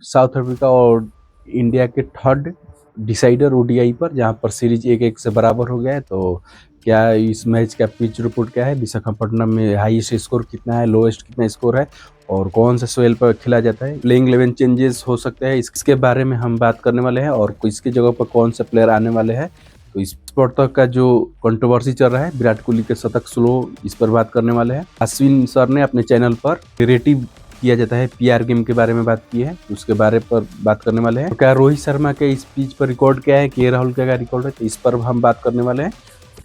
South Africa और India के third decider ODI पर, जहां पर सीरीज 1-1 से बराबर हो गया है। तो क्या इस मैच का पिच रिपोर्ट क्या है, विशाखापट्टनम में हाईएस्ट स्कोर कितना है, लोएस्ट कितना स्कोर है, और कौन से सोइल पर खेला जाता है, प्लेइंग 11 चेंजेस हो सकते हैं, इसके बारे में हम बात करने वाले हैं। और इसके जगह पर कौन से प्लेयर आने वाले हैं। तो इस स्पोर्ट तक का जो कंट्रोवर्सी चल रहा है, विराट कोहली के शतक स्लो, इस पर बात करने वाले हैं। अश्विन सर ने अपने चैनल पर नैरेटिव किया जाता है पीआर गेम के बारे में बात की है, उसके बारे पर बात करने वाले हैं। तो क्या रोहित शर्मा के स्पीच पर रिकॉर्ड क्या है, के राहुल का रिकॉर्ड है, तो इस पर हम बात करने वाले हैं।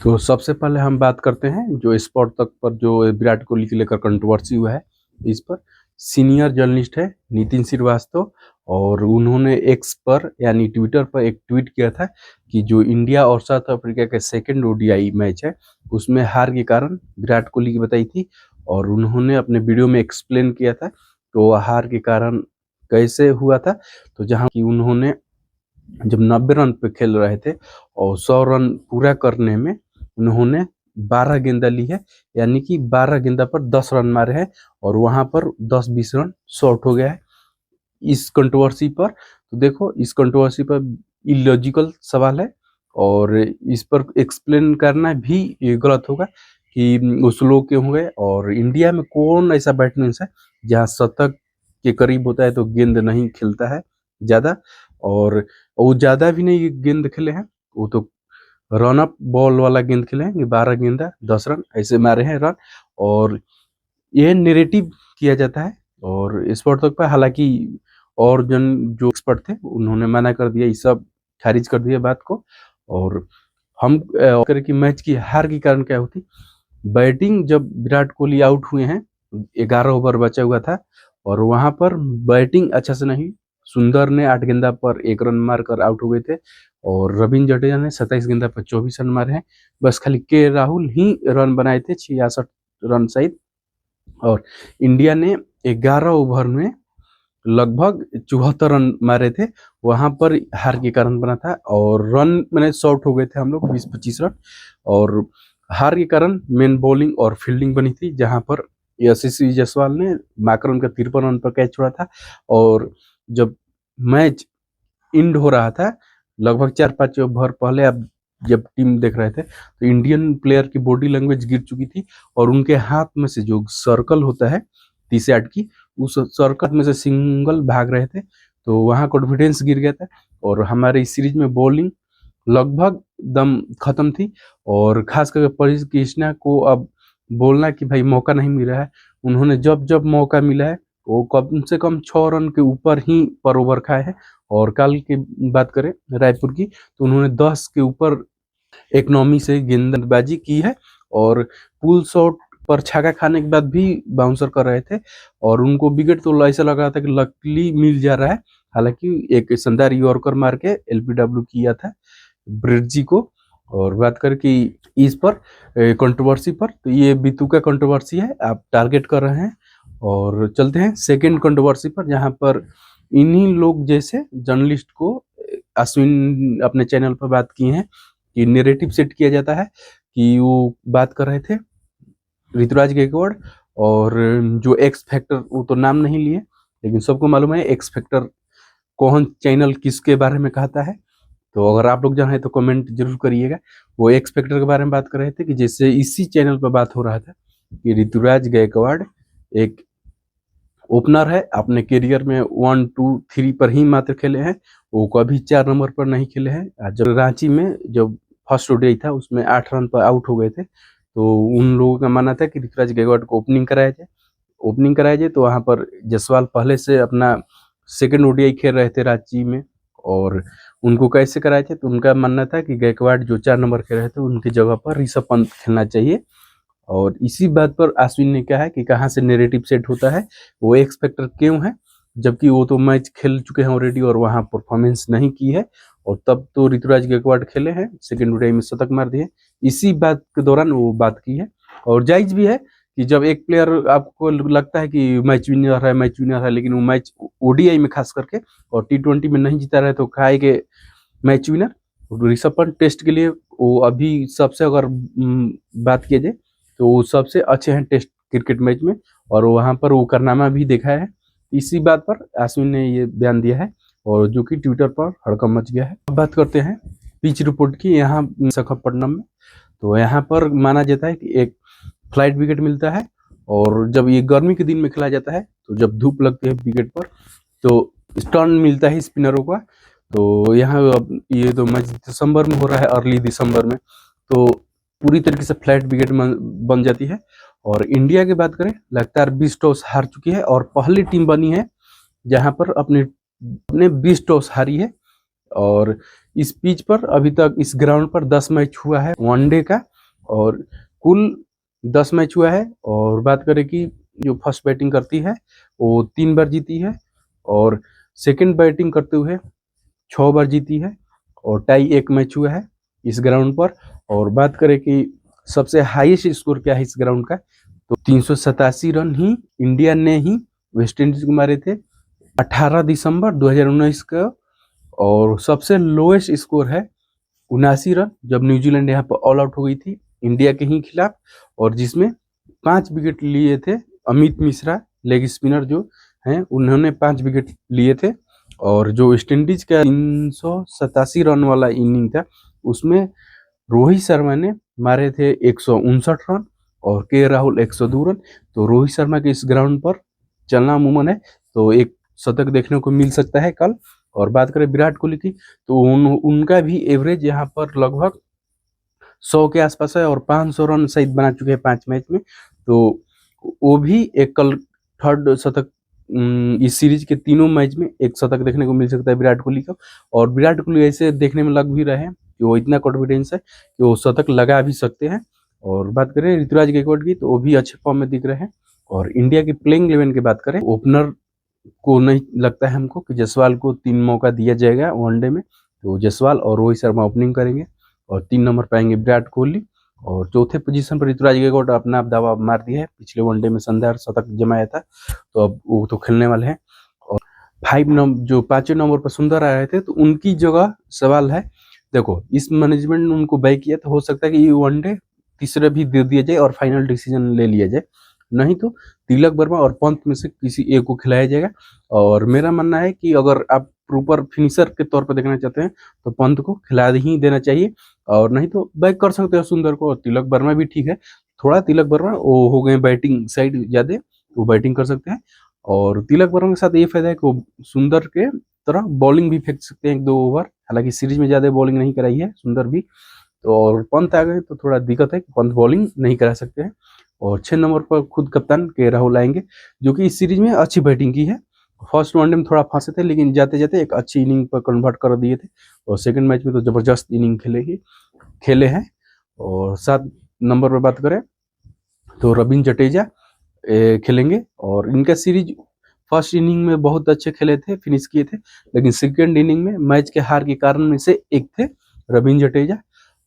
तो सबसे पहले हम बात करते हैं जो स्पोर्ट तक पर जो विराट कोहली को लेकर कंट्रोवर्सी हुआ है। इस पर सीनियर जर्नलिस्ट है नितिन श्रीवास्तव, और उन्होंने एक्स पर यानी ट्विटर पर एक ट्वीट किया था कि जो इंडिया और साउथ अफ्रीका के सेकेंड ओडीआई मैच है उसमें हार के कारण विराट कोहली की बताई थी, और उन्होंने अपने वीडियो में एक्सप्लेन किया था तो हार के कारण कैसे हुआ था। तो जहां कि उन्होंने जब 90 रन पे खेल रहे थे और 100 रन पूरा करने में उन्होंने 12 गेंदा ली है, यानी कि 12 गेंदा पर 10 रन मारे हैं, और वहां पर 10-20 रन शॉर्ट हो गया है इस कंट्रोवर्सी पर। तो देखो, इस कंट्रोवर्सी पर इलॉजिकल सवाल है, और इस पर एक्सप्लेन करना भी गलत होगा कि वो स्लो क्यों हो गए। और इंडिया में कौन ऐसा बैट्समैन है जहां शतक के करीब होता है तो गेंद नहीं खेलता है ज्यादा, और वो ज्यादा भी नहीं गेंद खेले हैं, वो तो रन अप बॉल वाला गेंद खेले हैं, 12 गेंदा 10 रन ऐसे मारे हैं रन। और यह नेरेटिव किया जाता है और स्पोर्ट तक पर, हालांकि और जो एक्सपर्ट थे उन्होंने मना कर दिया, ये सब खारिज कर दिया बात को। और हम करें कि मैच की हार के कारण क्या होती। बैटिंग जब विराट कोहली आउट हुए हैं, 11 ओवर बचा हुआ था, और वहां पर बैटिंग अच्छा से नहीं, सुंदर ने 8 गेंदा पर 1 रन मारकर आउट हो गए थे, और रविंद्र जडेजा ने 27 गेंदा पर 24 रन मारे हैं। बस खाली के राहुल ही रन बनाए थे, 66 रन सहित। और इंडिया ने 11 ओवर में लगभग 74 रन मारे थे, वहां पर हार के कारण बना था। और रन मैंने शॉर्ट हो गए थे हम लोग 20-25 रन, और हार के कारण मेन बॉलिंग और फील्डिंग बनी थी, जहां पर यशस्वी जायसवाल ने माकरम का 53 रन पर कैच छोड़ा था। और जब मैच इंड हो रहा था, लगभग 4-5 ओवर पहले, अब जब टीम देख रहे थे तो इंडियन प्लेयर की बॉडी लैंग्वेज गिर चुकी थी, और उनके हाथ में से जो सर्कल होता है 30 यार्ड की, उस सर्कल में से सिंगल भाग रहे थे, तो वहां कॉन्फिडेंस गिर गया था। और हमारे इस सीरीज में बॉलिंग लगभग दम खत्म थी, और खास करके परेश कृष्णा को अब बोलना कि भाई मौका नहीं मिला है, उन्होंने जब जब मौका मिला है वो कम से कम 6 रन के ऊपर ही पर ओवर खाए हैं। और कल की बात करें रायपुर की, तो उन्होंने 10 के ऊपर इकोनॉमी से गेंदबाजी की है, और पुल शॉट पर छक्का खाने के बाद भी बाउंसर कर रहे थे, और उनको विकेट तो ऐसा लग रहा था कि लकली मिल जा रहा है। हालांकि एक शानदार यॉर्कर मार के एलबीडब्ल्यू किया था ब्रिड्जी को। और बात करें कि इस पर कंट्रोवर्सी पर, तो ये बीतू का कंट्रोवर्सी है, आप टारगेट कर रहे हैं। और चलते हैं सेकेंड कंट्रोवर्सी पर, जहां पर इन्हीं लोग जैसे जर्नलिस्ट को अश्विन अपने चैनल पर बात की है कि नैरेटिव सेट किया जाता है कि वो बात कर रहे थे ऋतुराज गायकवाड़, और जो एक्स फैक्टर, वो तो नाम नहीं लिए लेकिन सबको मालूम है एक्स फैक्टर कौन चैनल किसके बारे में कहता है। तो अगर आप लोग जाने तो कमेंट जरूर करिएगा। वो एक्स फैक्टर के बारे में बात कर रहे थे कि जैसे इसी चैनल पर बात हो रहा था कि ऋतुराज गायकवाड़ एक ओपनर है, अपने करियर में 1, 2, 3 पर ही मात्र खेले हैं, वो कभी 4 नंबर पर नहीं खेले हैं। जब रांची में जब फर्स्ट ओडीआई था उसमें 8 रन पर आउट हो गए थे, तो उन लोगों का मानना था कि ऋतुराज गायकवाड़ को ओपनिंग कराया जाए। तो वहां पर जायसवाल पहले से अपना सेकंड ओडीआई खेल रहे थे रांची में, और उनको कैसे कराया जाए, तो उनका मानना था कि गायकवाड़ जो 4 नंबर खेल रहे थे उनकी जगह पर ऋषभ पंत खेलना चाहिए। और इसी बात पर अश्विन ने कहा है कि कहाँ से नैरेटिव सेट होता है, वो एक्स फैक्टर क्यों है, जबकि वो तो मैच खेल चुके हैं ऑलरेडी और वहां परफॉर्मेंस नहीं की है। और तब तो ऋतुराज गायकवाड़ खेले हैं, सेकंड ओडीआई में शतक मार दिए, इसी बात के दौरान वो बात की है। और जायज भी है कि जब एक प्लेयर आपको लगता है कि मैच विनर है, लेकिन वो मैच ओडीआई में खास करके और टी20 में नहीं जीता रहे, तो खाए के match winner Rishabh Pant test के लिए वो अभी सबसे, अगर बात किया जाए तो वो सबसे अच्छे हैं टेस्ट क्रिकेट मैच में, और वहां पर वो कारनामा भी देखा है। इसी बात पर अश्विन ने ये बयान दिया है और जो कि ट्विटर पर हड़कंप मच गया है। अब बात करते हैं पिच रिपोर्ट की। यहाँ विशाखापट्टनम में तो यहाँ पर माना जाता है कि एक फ्लाइट विकेट मिलता है और जब ये गर्मी के दिन में खेला जाता है तो जब धूप लगती है विकेट पर तो टर्न मिलता है स्पिनरों का। तो यहाँ ये तो मैच दिसंबर में हो रहा है, अर्ली दिसंबर में, तो पूरी तरीके से फ्लैट विकेट बन जाती है। और इंडिया की बात करें, लगातार 20 टॉस हार चुकी है और पहली टीम बनी है जहां पर अपने 20 टॉस हारी है। और इस पिच पर अभी तक इस ग्राउंड पर 10 मैच हुआ है वनडे का और कुल 10 मैच हुआ है। और बात करें कि जो फर्स्ट बैटिंग करती है वो 3 बार जीती है और सेकंड बैटिंग करते हुए 6 बार जीती है और टाई 1 मैच हुआ है इस ग्राउंड पर। और बात करें कि सबसे हाईएस्ट स्कोर क्या है इस ग्राउंड का, तो 387 रन ही इंडिया ने ही वेस्ट इंडीज को मारे थे 18 दिसंबर 2019 का। और सबसे लोएस्ट स्कोर है 79 रन जब न्यूजीलैंड यहाँ पर ऑल आउट हो गई थी इंडिया के ही खिलाफ, और जिसमें 5 विकेट लिए थे अमित मिश्रा लेग स्पिनर जो हैं उन्होंने 5 विकेट लिए थे। और जो वेस्ट इंडीज का 387 रन वाला इनिंग था उसमें रोहित शर्मा ने मारे थे 159 रन और के राहुल 102 रन। तो रोहित शर्मा के इस ग्राउंड पर चलना मुमकिन है, तो एक शतक देखने को मिल सकता है कल। और बात करें विराट कोहली की तो उनका भी एवरेज यहाँ पर लगभग 100 के आसपास है और 500 रन शायद बना चुके हैं 5 मैच में। तो वो भी एक कल थर्ड शतक इस सीरीज के तीनों मैच में एक शतक देखने को मिल सकता है विराट कोहली का। और विराट कोहली ऐसे देखने में लग भी रहे हैं कि वो इतना कॉन्फिडेंस है कि वो शतक लगा भी सकते हैं। और बात करें ऋतुराज गायकवाड़ की तो वो भी अच्छे फॉर्म में दिख रहे हैं। और इंडिया की प्लेइंग 11 की बात करें, ओपनर को नहीं लगता है हमको कि जायसवाल को 3 मौका दिया जाएगा वनडे में, तो जायसवाल और रोहित शर्मा ओपनिंग करेंगे और 3 नंबर पर आएंगे विराट कोहली। और चौथे पोजीशन पर ऋतुराज गायकवाड़ अपना दावा मार दिया है, पिछले वनडे में शानदार शतक जमाया था, तो अब वो तो खेलने वाले हैं। और 5 नंबर जो 5वें नंबर पर सुंदर आ रहे थे तो उनकी जगह सवाल है। देखो इस मैनेजमेंट ने उनको बाय किया तो हो सकता है कि ये वनडे तीसरे भी दे दिया जाए और फाइनल डिसीजन ले लिया जाए, नहीं तो तिलक वर्मा और पंत में से किसी एक को खिलाया जाएगा। और मेरा मानना है कि अगर आप प्रॉपर फिनिशर के तौर पर देखना चाहते हैं तो पंत को खिला ही देना चाहिए, और नहीं तो बैक कर सकते हो सुंदर को। और तिलक वर्मा भी ठीक है, थोड़ा तिलक वर्मा वो हो गए बैटिंग साइड ज्यादा, वो बैटिंग कर सकते हैं। और तिलक वर्मा के साथ ये फायदा है कि वो सुंदर के तरह बॉलिंग भी फेंक सकते हैं 1-2 ओवर, हालांकि सीरीज में ज्यादा बॉलिंग नहीं कराई है सुंदर भी। तो और पंत आ गए तो थोड़ा दिक्कत है कि पंत बॉलिंग नहीं करा सकते हैं। और 6 नंबर पर खुद कप्तान के राहुल आएंगे जो कि इस सीरीज में अच्छी बैटिंग की है। फर्स्ट वनडे में थोड़ा फंसे थे लेकिन जाते जाते एक अच्छी इनिंग पर कन्वर्ट कर दिए थे और सेकंड मैच में तो जबरदस्त इनिंग खेले हैं। और 7 नंबर पर बात करें तो रविंद्र जडेजा खेलेंगे और इनका सीरीज फर्स्ट इनिंग में बहुत अच्छे खेले थे, फिनिश किए थे, लेकिन सेकंड इनिंग में मैच के हार के कारण में से एक थे रविंद्र जडेजा।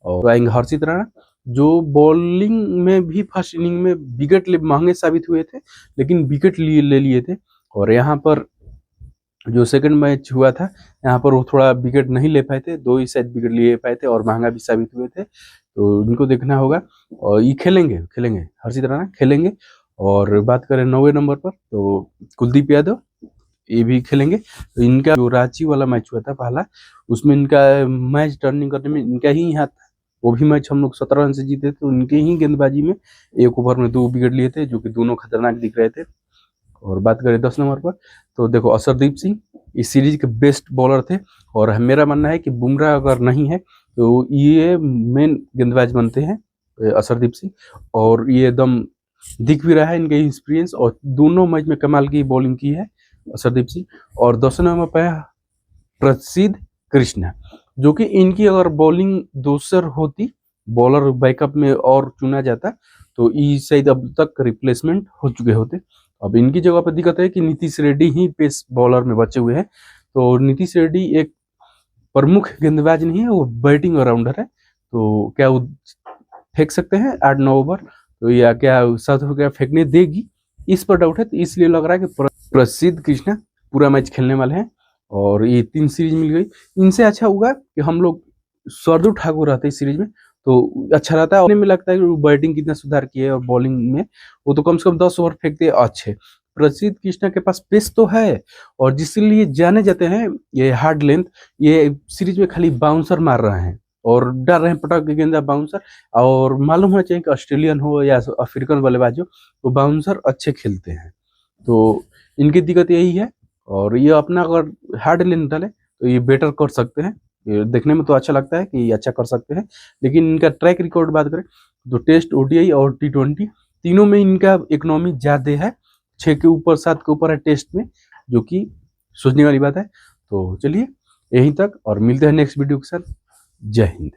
और आएंगे हर्षित राणा जो बॉलिंग में भी फर्स्ट इनिंग में विकेट महंगे साबित हुए थे लेकिन विकेट ले लिए थे। और यहाँ पर जो सेकंड मैच हुआ था यहाँ पर वो थोड़ा विकेट नहीं ले पाए थे, 2 ही शायद विकेट ले पाए थे और महंगा भी साबित हुए थे, तो इनको देखना होगा। और ये खेलेंगे हर्षित राणा खेलेंगे। और बात करें 9वें नंबर पर तो कुलदीप यादव ये भी खेलेंगे। तो इनका जो रांची वाला मैच हुआ था पहला, उसमें इनका मैच टर्निंग करने में इनका ही हाथ था, वो भी मैच हम लोग 17 रन से जीते थे। तो इनके ही गेंदबाजी में 1 ओवर में 2 विकेट लिए थे जो कि दोनों खतरनाक दिख रहे थे। और बात करें 10 नंबर पर तो देखो असरदीप सिंह इस सीरीज के बेस्ट बॉलर थे और मेरा मानना है कि बुमराह अगर नहीं है तो ये मेन गेंदबाज बनते हैं असरदीप सिंह। और ये एकदम दिख भी रहा है इनका एक्सपीरियंस, और दोनों मैच में कमाल की बॉलिंग की है असरदीप सिंह। और 10 नंबर पर प्रसिद्ध कृष्णा जो कि इनकी अगर बॉलिंग दूसर होती, बॉलर बैकअप में और चुना जाता तो ये शायद अब तक रिप्लेसमेंट हो चुके होते। अब इनकी जगह पर दिक्कत है कि नीतीश रेड्डी ही पेस बॉलर में बचे हुए हैं। तो नीतीश रेड्डी एक प्रमुख गेंदबाज नहीं है, वो बैटिंग ऑलराउंडर है। तो क्या वो फेंक सकते हैं 8-9 ओवर, तो या क्या साउथ अफ्रीका फेंकने देगी, इस पर डाउट है। तो इसलिए लग रहा है कि प्रसिद्ध कृष्णा पूरा मैच खेलने वाले हैं और ये 3 सीरीज मिल गई। इनसे अच्छा होगा कि हम लोग शार्दुल ठाकुर रहते इस सीरीज में तो अच्छा रहता है। और में लगता है कि बैटिंग कितना सुधार किया है और बॉलिंग में वो तो कम से कम 10 ओवर फेंकते अच्छे। प्रसिद्ध कृष्णा के पास पेस तो है, और जिसके लिए जाने जाते हैं ये हार्ड लेंथ, ये सीरीज में खाली बाउंसर मार रहे हैं और डाल रहे हैं पटक के गेंदा बाउंसर। और मालूम होना चाहिए कि ऑस्ट्रेलियन हो या अफ्रीकन बल्लेबाज हो, वो बाउंसर अच्छे खेलते हैं। तो इनकी दिक्कत यही है, और ये अपना अगर हार्ड लेंथ डाले तो ये बेटर कर सकते हैं। ये देखने में तो अच्छा लगता है कि ये अच्छा कर सकते हैं, लेकिन इनका ट्रैक रिकॉर्ड बात करें तो टेस्ट, ओडीआई और टी20 तीनों में इनका इकोनॉमी ज्यादा है, 6 के ऊपर 7 के ऊपर है टेस्ट में, जो कि सोचने वाली बात है। तो चलिए यहीं तक, और मिलते हैं नेक्स्ट वीडियो के साथ। जय हिंद।